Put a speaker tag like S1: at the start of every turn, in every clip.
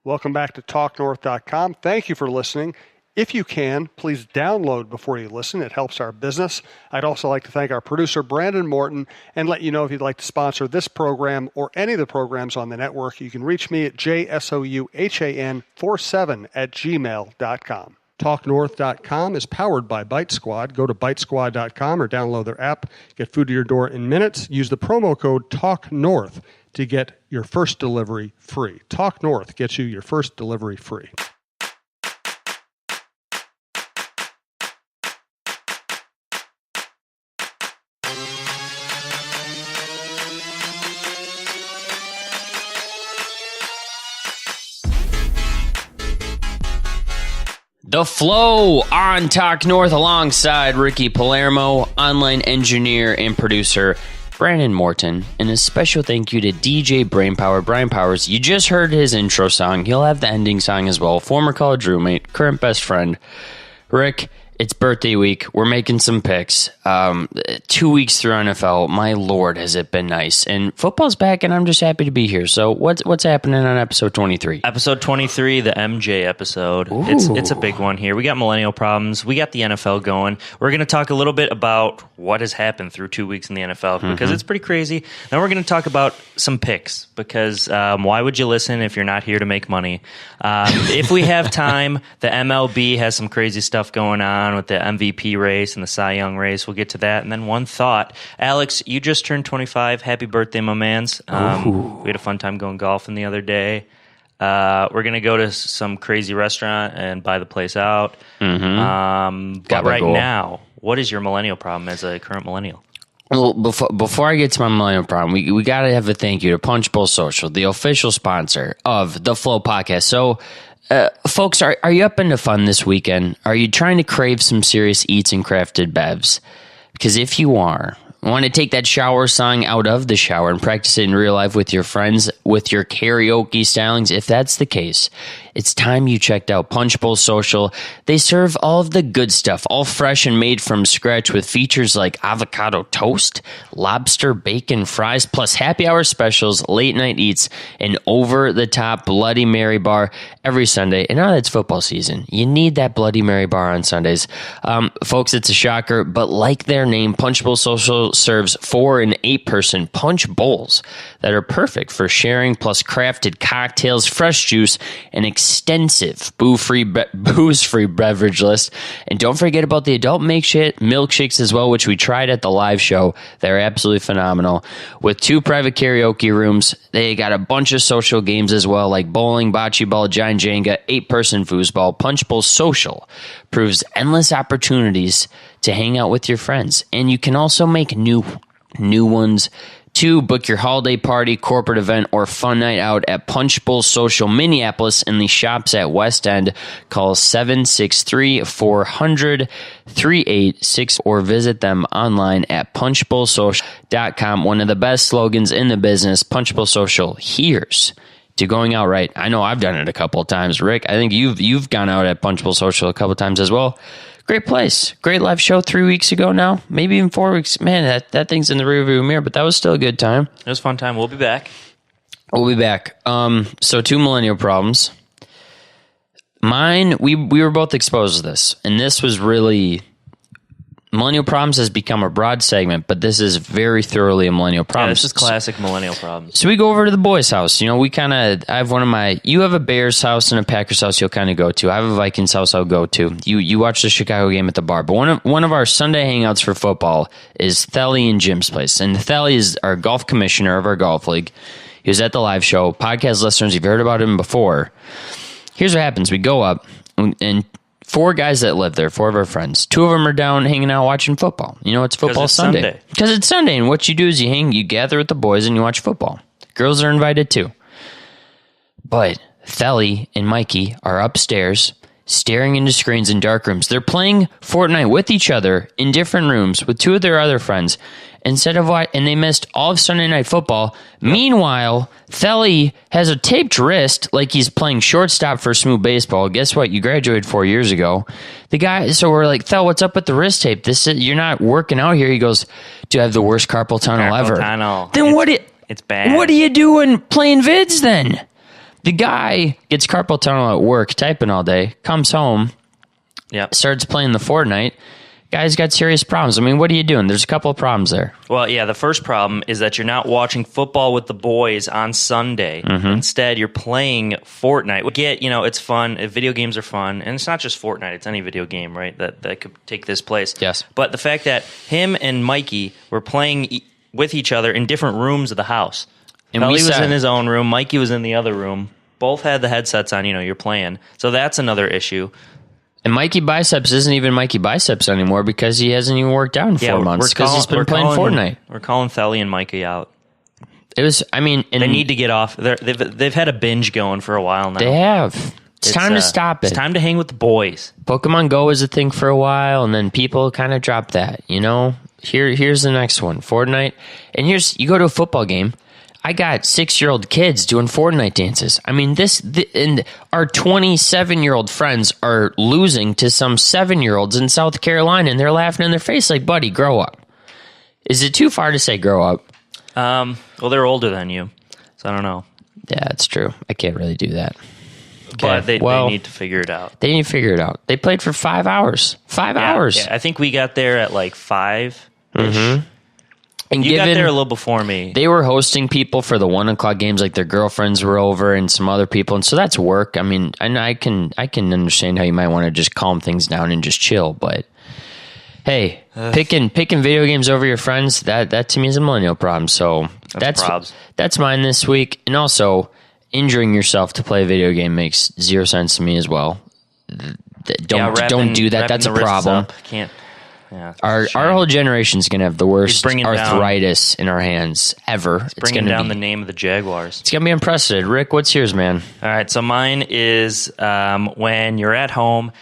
S1: Welcome back to talknorth.com. Thank you for listening. If you can, please download before you listen. It helps our business. I'd also like to thank our producer, Brandon Morton, and let you know if you'd like to sponsor this program or any of the programs on the network. You can reach me at jsouhan47@gmail.com. Talknorth.com is powered by Bite Squad. Go to bitesquad.com or download their app. Get food to your door in minutes. Use the promo code TALKNORTH to get your first delivery free. Talk North gets you your first delivery free.
S2: The Flow on Talk North alongside Ricky Palermo, online engineer and producer Brandon Morton, and a special thank you to DJ Brainpower. Brian Powers, you just heard his intro song. He'll have the ending song as well. Former college roommate, current best friend. Rick, it's birthday week. We're making some picks. 2 weeks through NFL. My Lord, has it been nice. And football's back, and I'm just happy to be here. So what's happening on episode 23?
S3: Episode 23, the MJ episode. It's a big one here. We got millennial problems. We got the NFL going. We're going to talk a little bit about what has happened through 2 weeks in the NFL because it's pretty crazy. Then we're going to talk about some picks because why would you listen if you're not here to make money? If we have time, the MLB has some crazy stuff going on with the MVP race and the Cy Young race. We'll get to that. And then one thought. Alex, you just turned 25. Happy birthday, my mans. We had a fun time going golfing the other day. We're going to go to some crazy restaurant and buy the place out. But right now, what is your millennial problem as a current millennial?
S2: Well, before I get to my millennial problem, we got to have a thank you to Punch Bowl Social, the official sponsor of the Flow podcast. So, folks, are you up into fun this weekend? Are you trying to crave some serious eats and crafted bevs? Because if you are, want to take that shower song out of the shower and practice it in real life with your friends, with your karaoke stylings, if that's the case, it's time you checked out Punch Bowl Social. They serve all of the good stuff, all fresh and made from scratch with features like avocado toast, lobster bacon fries, plus happy hour specials, late night eats, and over-the-top Bloody Mary bar every Sunday. And now that it's football season, you need that Bloody Mary bar on Sundays. Folks, it's a shocker, but like their name, Punch Bowl Social serves 4- and 8-person punch bowls that are perfect for sharing, plus crafted cocktails, fresh juice, and extensive booze-free beverage list. And don't forget about the adult milkshakes as well, which we tried at the live show. They're absolutely phenomenal. With 2 private karaoke rooms, they got a bunch of social games as well, like bowling, bocce ball, giant Jenga, 8-person foosball. Punch Bowl Social proves endless opportunities to hang out with your friends. And you can also make new ones to book your holiday party, corporate event, or fun night out at Punch Bowl Social Minneapolis in the shops at West End. Call 763-400-3860 or visit them online at punchbowlsocial.com. One of the best slogans in the business, Punch Bowl Social, here's to going out right. I know I've done it a couple of times. Rick, I think you've gone out at Punch Bowl Social a couple of times as well. Great place. Great live show 3 weeks ago now. Maybe even 4 weeks. Man, that thing's in the rearview mirror, but that was still a good time.
S3: It was a fun time. We'll be back.
S2: So 2 millennial problems. Mine, we were both exposed to this, and this was really... Millennial problems has become a broad segment, but this is very thoroughly a millennial problem.
S3: Yeah, this is classic millennial problems.
S2: So we go over to the boys' house. You know, I have you have a Bears house and a Packers house you'll kind of go to. I have a Vikings house I'll go to. You watch the Chicago game at the bar. But one of our Sunday hangouts for football is Thelly and Jim's place. And Thelly is our golf commissioner of our golf league. He was at the live show. Podcast listeners, you've heard about him before. Here's what happens. We go up and 4 guys that live there, 4 of our friends. 2 of them are down hanging out watching football. You know, it's football Sunday. Because it's Sunday, and what you do is you gather with the boys and you watch football. Girls are invited too. But Thelly and Mikey are upstairs staring into screens in dark rooms. They're playing Fortnite with each other in different rooms with 2 of their other friends. And they missed all of Sunday Night Football. Meanwhile, Thelly has a taped wrist like he's playing shortstop for Smooth Baseball. Guess what? You graduated 4 years ago. So we're like, Thel, what's up with the wrist tape? You're not working out here. He goes, dude, I have the worst carpal tunnel ever.
S3: Tunnel.
S2: Then
S3: it's bad.
S2: What are you doing playing vids then? The guy gets carpal tunnel at work, typing all day, comes home, starts playing the Fortnite. Guy's got serious problems. I mean, what are you doing? There's a couple of problems there.
S3: Well, yeah, the first problem is that you're not watching football with the boys on Sunday. Instead, you're playing Fortnite. It's fun. Video games are fun. And it's not just Fortnite. It's any video game, right, that could take this place.
S2: Yes.
S3: But the fact that him and Mikey were playing with each other in different rooms of the house. And Pelly was in his own room. Mikey was in the other room. Both had the headsets on. You're playing. So that's another issue.
S2: And Mikey Biceps isn't even Mikey Biceps anymore because he hasn't even worked out in 4 months because he's been playing Fortnite.
S3: We're calling Thelly and Mikey out.
S2: It was, I mean...
S3: They need to get off. They've had a binge going for a while now.
S2: They have. It's time to stop it.
S3: It's time to hang with the boys.
S2: Pokemon Go was a thing for a while, and then people kind of dropped that, Here's the next one, Fortnite. And you go to a football game, I got 6-year-old kids doing Fortnite dances. I mean, and our 27-year-old friends are losing to some 7-year-olds in South Carolina, and they're laughing in their face like, buddy, grow up. Is it too far to say grow up?
S3: Well, they're older than you, so I don't know.
S2: Yeah, that's true. I can't really do that. Okay.
S3: But they need to figure it out.
S2: They need to figure it out. They played for 5 hours. 5 hours.
S3: Yeah, I think we got there at like 5.
S2: And
S3: you got there a little before me.
S2: They were hosting people for the 1 o'clock games, like their girlfriends were over and some other people, and so that's work. I mean, and I can understand how you might want to just calm things down and just chill, but hey, picking video games over your friends, that to me is a millennial problem. So that's mine this week. And also, injuring yourself to play a video game makes 0 sense to me as well. Don't do that. That's a problem.
S3: Can't. Yeah,
S2: our whole generation's going to have the worst arthritis in our hands ever.
S3: It's bringing down the name of the Jaguars.
S2: It's going to be unprecedented. Rick, what's yours, man?
S3: All right, so mine is when you're at home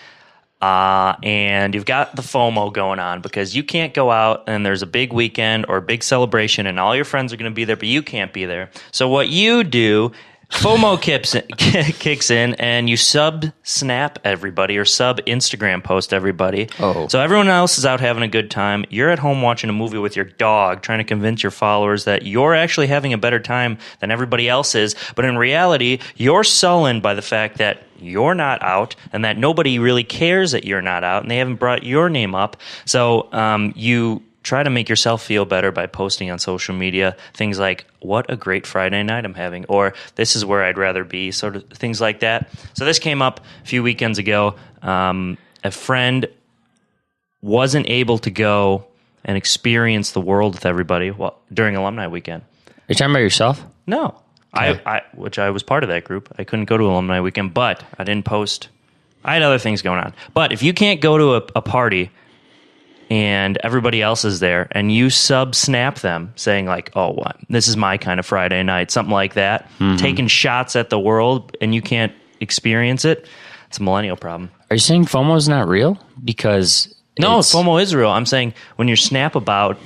S3: and you've got the FOMO going on because you can't go out and there's a big weekend or a big celebration and all your friends are going to be there, but you can't be there. So what you do... FOMO kicks in and you sub-snap everybody or sub-Instagram post everybody.
S2: Oh.
S3: So everyone else is out having a good time. You're at home watching a movie with your dog trying to convince your followers that you're actually having a better time than everybody else is. But in reality, you're sullen by the fact that you're not out and that nobody really cares that you're not out and they haven't brought your name up. So you try to make yourself feel better by posting on social media things like, what a great Friday night I'm having, or this is where I'd rather be, sort of things like that. So this came up a few weekends ago. A friend wasn't able to go and experience the world with everybody during alumni weekend.
S2: You're talking about yourself?
S3: No. Okay. Which I was part of that group. I couldn't go to alumni weekend, but I didn't post. I had other things going on. But if you can't go to a party and everybody else is there, and you sub-snap them, saying like, oh, what? This is my kind of Friday night, something like that, taking shots at the world, and you can't experience it, it's a millennial problem.
S2: Are you saying FOMO is not real? Because
S3: no, FOMO is real. I'm saying when you're snap about,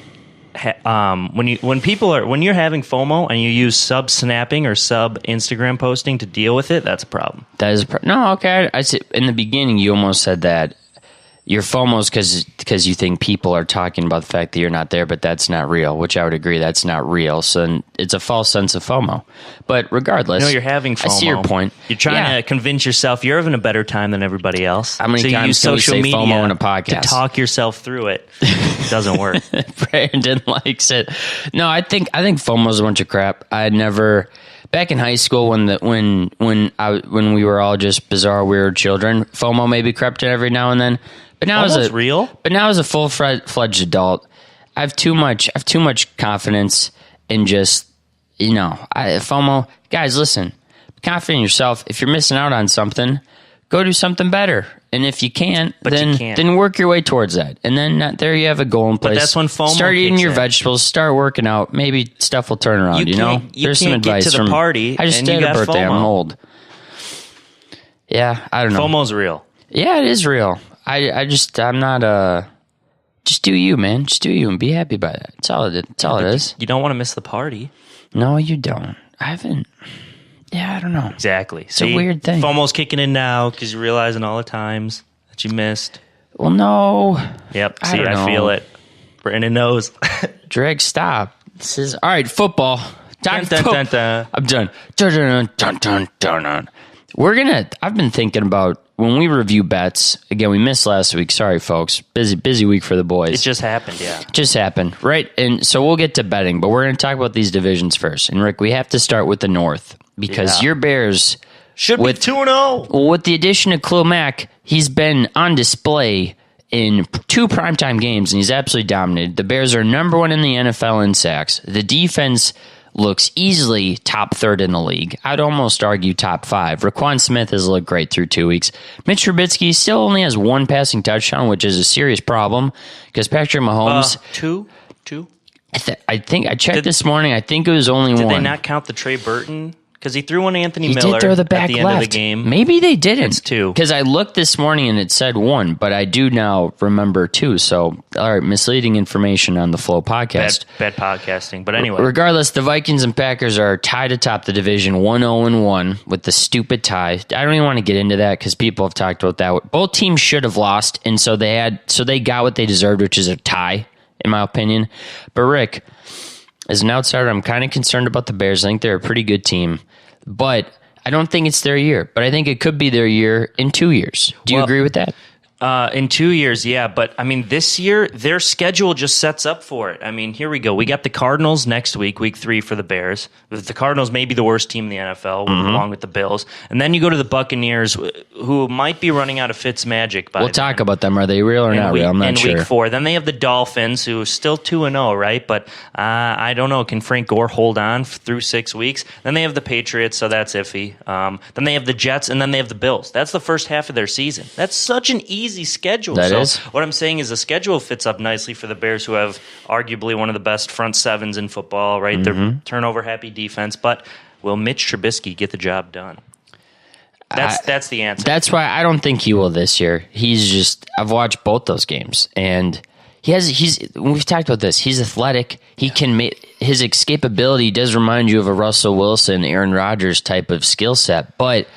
S3: when you're having FOMO and you use sub-snapping or sub-Instagram posting to deal with it, that's a problem.
S2: That is no, okay. I see. In the beginning, you almost said that your FOMO's because you think people are talking about the fact that you're not there, but that's not real, which I would agree that's not real. So it's a false sense of FOMO. But regardless,
S3: you're having FOMO.
S2: I see your point.
S3: You're trying to convince yourself you're having a better time than everybody else.
S2: How many times can we say FOMO in a podcast?
S3: To talk yourself through it. It doesn't work.
S2: Brandon likes it. No, I think FOMO's a bunch of crap. I never... Back in high school, when we were all just bizarre, weird children, FOMO maybe crept in every now and then. But now as a full-fledged adult, I have too much confidence in just FOMO. Guys, listen, be confident in yourself. If you're missing out on something, go do something better. And if you can't, then work your way towards that. And then there you have a goal in place.
S3: But that's when FOMO
S2: start eating your
S3: in.
S2: vegetables, start working out. Maybe stuff will turn around, There's some advice
S3: to the party.
S2: I just had a birthday. FOMO. I'm old. Yeah, I don't know.
S3: FOMO's real.
S2: Yeah, it is real. I'm not just do you, man. Just do you and be happy by that. That's all it is.
S3: You don't want to miss the party.
S2: No, you don't. I haven't. Yeah, I don't know.
S3: Exactly.
S2: It's a weird thing.
S3: FOMO's kicking in now because you're realizing all the times that you missed.
S2: Well, no.
S3: Yep. I feel it. Brandon knows.
S2: Drake, stop. This is all right. Football. Time.
S3: Dun, dun, dun.
S2: I'm done. Dun, dun, dun, dun, dun, dun. I've been thinking about when we review bets. Again, we missed last week. Sorry, folks. Busy week for the boys.
S3: It just happened, yeah.
S2: Just happened, right? And so we'll get to betting, but we're going to talk about these divisions first. And Rick, we have to start with the North because your Bears
S3: should be 2-0.
S2: Well, with the addition of Khalil Mack, he's been on display in 2 primetime games, and he's absolutely dominated. The Bears are number 1 in the NFL in sacks. The defense looks easily top 3rd in the league. I'd almost argue top 5. Raquan Smith has looked great through 2 weeks. Mitch Trubisky still only has 1 passing touchdown, which is a serious problem because Patrick Mahomes...
S3: Two?
S2: I think I checked this morning. I think it was only 1.
S3: Did they not count the Trey Burton? Because he threw one Anthony
S2: He
S3: Miller
S2: did throw the back
S3: at the end
S2: left.
S3: of the game.
S2: Maybe they didn't.
S3: It's 2.
S2: Because I looked this morning and it said 1, but I do now remember 2. So, all right, misleading information on the Flow podcast.
S3: Bad podcasting. But anyway.
S2: Regardless, the Vikings and Packers are tied atop the division 1-0-1 with the stupid tie. I don't even want to get into that because people have talked about that. Both teams should have lost, and so they got what they deserved, which is a tie, in my opinion. But Rick, as an outsider, I'm kind of concerned about the Bears. I think they're a pretty good team. But I don't think it's their year. But I think it could be their year in 2 years. Do you agree with that?
S3: In 2 years, yeah. But, I mean, this year, their schedule just sets up for it. I mean, here we go. We got the Cardinals next week, week 3 for the Bears. The Cardinals may be the worst team in the NFL, along with the Bills. And then you go to the Buccaneers, who might be running out of Fitz magic by
S2: We'll talk about them. Are they real or not real? I'm not sure.
S3: In week 4. Then they have the Dolphins, who are still 2-0, right? But I don't know. Can Frank Gore hold on through 6 weeks? Then they have the Patriots, so that's iffy. Then they have the Jets, and then they have the Bills. That's the first half of their season. That's such an easy schedule.
S2: That is.
S3: What I'm saying is the schedule fits up nicely for the Bears, who have arguably one of the best front sevens in football, right? They're turnover-happy defense. But will Mitch Trubisky get the job done? That's the answer.
S2: That's why I don't think he will this year. I've watched both those games, and we've talked about this. He's athletic. He can make his escapability does remind you of a Russell Wilson, Aaron Rodgers type of skill set, but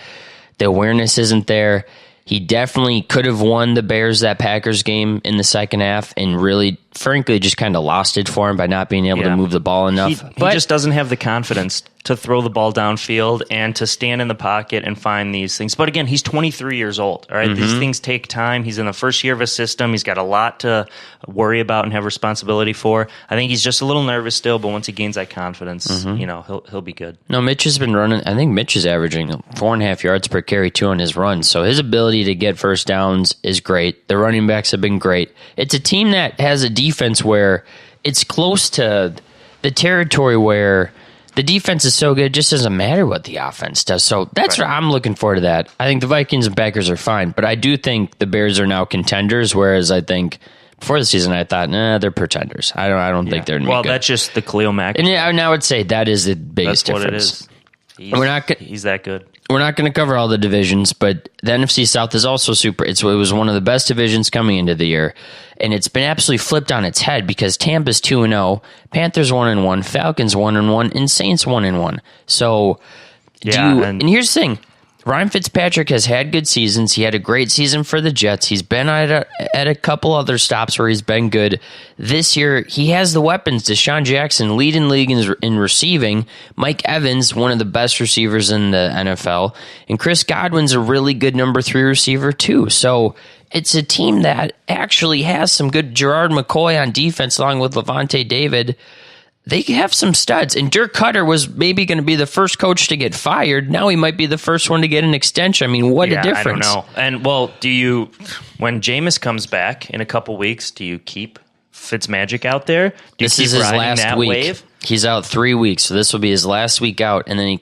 S2: the awareness isn't there. He definitely could have won the Bears that Packers game in the second half and really, frankly, just kind of lost it for him by not being able to move the ball enough.
S3: He just doesn't have the confidence to throw the ball downfield and to stand in the pocket and find these things. But again, he's 23 years old. All right, these things take time. He's in the first year of a system. He's got a lot to worry about and have responsibility for. I think he's just a little nervous still, but once he gains that confidence, he'll be good.
S2: No, Mitch has been running. I think Mitch is averaging 4.5 yards per carry, 2 on his run. So his ability to get first downs is great. The running backs have been great. It's a team that has a defense where it's close to the territory where the defense is so good, it just doesn't matter what the offense does. So that's what I'm looking forward to that. I think the Vikings and Packers are fine, but I do think the Bears are now contenders, whereas I think before the season I thought, they're pretenders. I don't think they're
S3: well,
S2: good.
S3: that's just the Khalil Mack.
S2: And I would say that is the biggest
S3: That's
S2: difference.
S3: what it is. He's that good.
S2: We're not going to cover all the divisions, but the NFC South is also super. It was one of the best divisions coming into the year, and it's been absolutely flipped on its head because Tampa's 2-0, Panthers 1-1, Falcons 1-1, and Saints 1-1. So, and here's the thing. Ryan Fitzpatrick has had good seasons. He had a great season for the Jets. He's been at a couple other stops where he's been good. This year, he has the weapons. Deshaun Jackson, leading league in receiving. Mike Evans, one of the best receivers in the NFL. And Chris Godwin's a really good number 3 receiver, too. So it's a team that actually has some good Gerard McCoy on defense along with Levante David. They have some studs. And Dirk Cutter was maybe going to be the first coach to get fired. Now he might be the first one to get an extension. I mean, what a difference.
S3: I don't know. And, well, when Jameis comes back in a couple weeks, do you keep Fitzmagic out there?
S2: This is his last week.
S3: Wave?
S2: He's out 3 weeks, so this will be his last week out. And then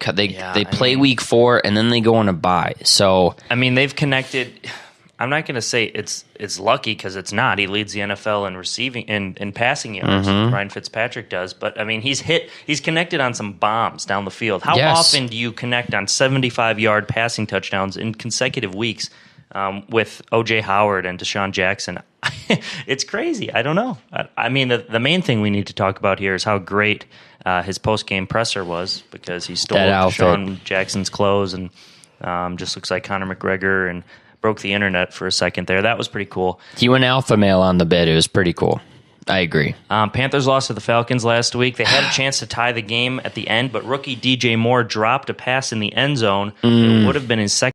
S2: they play week 4, and then they go on a bye. So,
S3: I mean, they've connected. I'm not going to say it's lucky because it's not. He leads the NFL in receiving in passing yards. Ryan Fitzpatrick does, but I mean he's connected on some bombs down the field. How often do you connect on 75-yard passing touchdowns in consecutive weeks with O.J. Howard and Deshaun Jackson? It's crazy. I don't know. I mean the main thing we need to talk about here is how great his post-game presser was because he stole Deshaun Jackson's clothes and just looks like Conor McGregor and broke the internet for a second there. That was pretty cool.
S2: He went alpha male on the bid. It was pretty cool. I agree.
S3: Panthers lost to the Falcons last week. They had a chance to tie the game at the end, but rookie DJ Moore dropped a pass in the end zone. It would have been his second